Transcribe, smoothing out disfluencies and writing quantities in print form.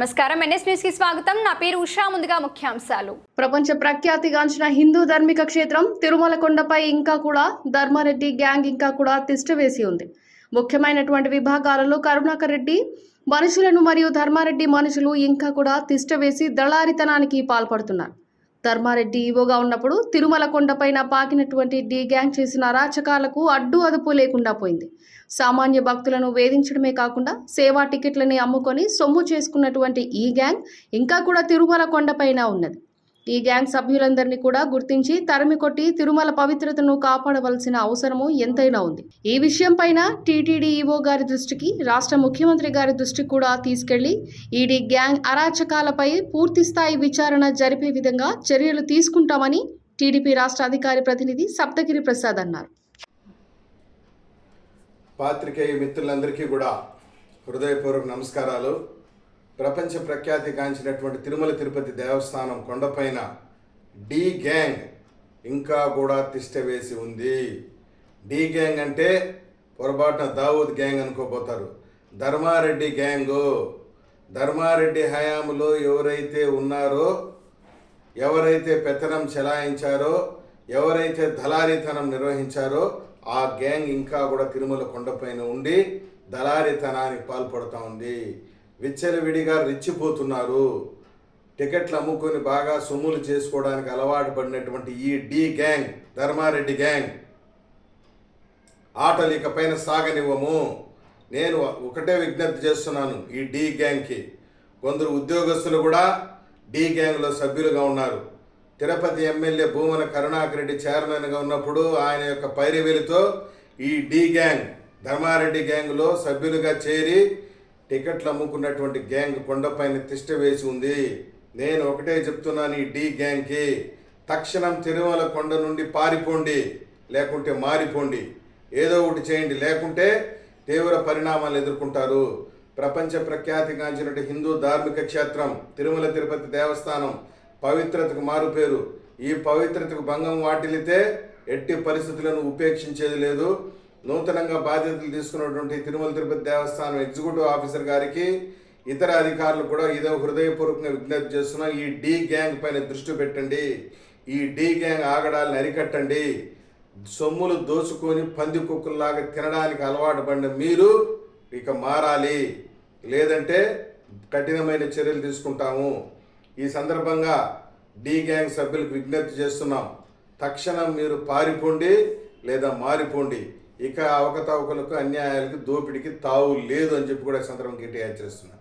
నమస్కారం NS news కి స్వాగతం. నా పేరు ఉషా. ముందుగా ముఖ్యాంశాలు. ప్రపంచ ప్రఖ్యాతిగాంచిన హిందూ ధార్మిక క్షేత్రం తిరుమల కొండపై ఇంకా కూడా ధర్మారెడ్డి గ్యాంగ్ ఇంకా కూడా తిష్టవేసి ఉంది. ముఖ్యమైనటువంటి విభాగాలలో కరుణాకర్ రెడ్డి మనుషులను మరియు ధర్మారెడ్డి మనుషులు ఇంకా కూడా తిష్టవేసి దళారితనానికి పాల్పడుతున్నారు. ధర్మారెడ్డి ఈవోగా ఉన్నప్పుడు తిరుమల కొండపైన పాకినటువంటి డి గ్యాంగ్ చేసిన అరాచకాలకు అడ్డు అదుపు లేకుండా పోయింది. సామాన్య భక్తులను వేధించడమే కాకుండా సేవా టికెట్లని అమ్ముకొని సొమ్ము చేసుకున్నటువంటి ఈ గ్యాంగ్ ఇంకా కూడా తిరుమల కొండపైన ఉన్నది. ఈ గ్యాంగ్ సభ్యులందరినీ కూడా గుర్తించి తరిమి కొట్టి తిరుమల పవిత్రతను కాపాడవలసిన అవసరము ఎంతైనా ఉంది. ఈ విషయం పైన టీటీడీ ఈవో గారి దృష్టికి, రాష్ట్ర ముఖ్యమంత్రి గారి దృష్టికి కూడా తీసుకెళ్లి ఈడీ గ్యాంగ్ అరాచకాలపై పూర్తి స్థాయి విచారణ జరిపే విధంగా చర్యలు తీసుకుంటామని టీడీపీ రాష్ట్ర అధికారి ప్రతినిధి సప్తగిరి ప్రసాద్ అన్నారు. పాత్రికేయ మిత్రులందరికీ కూడా హృదయపూర్వక నమస్కారాలు. ప్రపంచ ప్రఖ్యాతి గాంచినటువంటి తిరుమల తిరుపతి దేవస్థానం కొండపైన డి గ్యాంగ్ ఇంకా కూడా తిష్టవేసి ఉంది. డి గ్యాంగ్ అంటే పొరపాటున దావూద్ గ్యాంగ్ అనుకోబోతారు. ధర్మారెడ్డి గ్యాంగు, ధర్మారెడ్డి హయాంలో ఎవరైతే ఉన్నారో, ఎవరైతే పెత్తనం చెలాయించారో, ఎవరైతే దళారీతనం నిర్వహించారో ఆ గ్యాంగ్ ఇంకా కూడా తిరుమల కొండపైన ఉండి దళారీతనానికి పాల్పడుతూ ఉంది. విచ్చలవిడిగా రెచ్చిపోతున్నారు. టికెట్లు అమ్ముకొని బాగా సొమ్ములు చేసుకోవడానికి అలవాటు పడినటువంటి ఈ డి గ్యాంగ్, ధర్మారెడ్డి గ్యాంగ్ ఆటలు ఇకపైన సాగనివ్వము. నేను ఒకటే విజ్ఞప్తి చేస్తున్నాను ఈ డి గ్యాంగ్కి. కొందరు ఉద్యోగస్తులు కూడా డి గ్యాంగ్లో సభ్యులుగా ఉన్నారు. తిరుపతి ఎమ్మెల్యే భూమన కరుణాకర్ రెడ్డి చైర్మన్గా ఉన్నప్పుడు ఆయన యొక్క పైరవీలతో ఈ డి గ్యాంగ్, ధర్మారెడ్డి గ్యాంగ్లో సభ్యులుగా చేరి టికెట్లు అమ్ముకున్నటువంటి గ్యాంగ్ కొండపైన తిష్ట వేసి ఉంది. నేను ఒకటే చెప్తున్నాను ఈ డి గ్యాంగ్కి, తక్షణం తిరుమల కొండ నుండి పారిపోండి, లేకుంటే మారిపోండి, ఏదో ఒకటి చేయండి, లేకుంటే తీవ్ర పరిణామాలు ఎదుర్కొంటారు. ప్రపంచ ప్రఖ్యాతిగాంచినటువంటి హిందూ ధార్మిక క్షేత్రం తిరుమల తిరుపతి దేవస్థానం పవిత్రతకు మారుపేరు. ఈ పవిత్రతకు భంగం వాటిల్లితే ఎట్టి పరిస్థితులను ఉపేక్షించేది లేదు. నూతనంగా బాధ్యతలు తీసుకున్నటువంటి తిరుమల తిరుపతి దేవస్థానం ఎగ్జిక్యూటివ్ ఆఫీసర్ గారికి, ఇతర అధికారులు కూడా ఇదో హృదయపూర్వకంగా విజ్ఞప్తి చేస్తున్నాం. ఈ డి గ్యాంగ్ పైన దృష్టి పెట్టండి. ఈ డి గ్యాంగ్ ఆగడాలను అరికట్టండి. సొమ్ములు దోచుకొని పంది కుక్కల్లాగా తినడానికి అలవాటు పడిన మీరు ఇక మారాలి, లేదంటే కఠినమైన చర్యలు తీసుకుంటాము. ఈ సందర్భంగా డి గ్యాంగ్ సభ్యులకు విజ్ఞప్తి చేస్తున్నాం, తక్షణం మీరు పారిపోండి లేదా మారిపోండి. ఇక అవకతవకలకు, అన్యాయాలకు, దోపిడికి తావు లేదు అని చెప్పి కూడా సందర్భం గట్టిగా హెచ్చరిస్తున్నాను.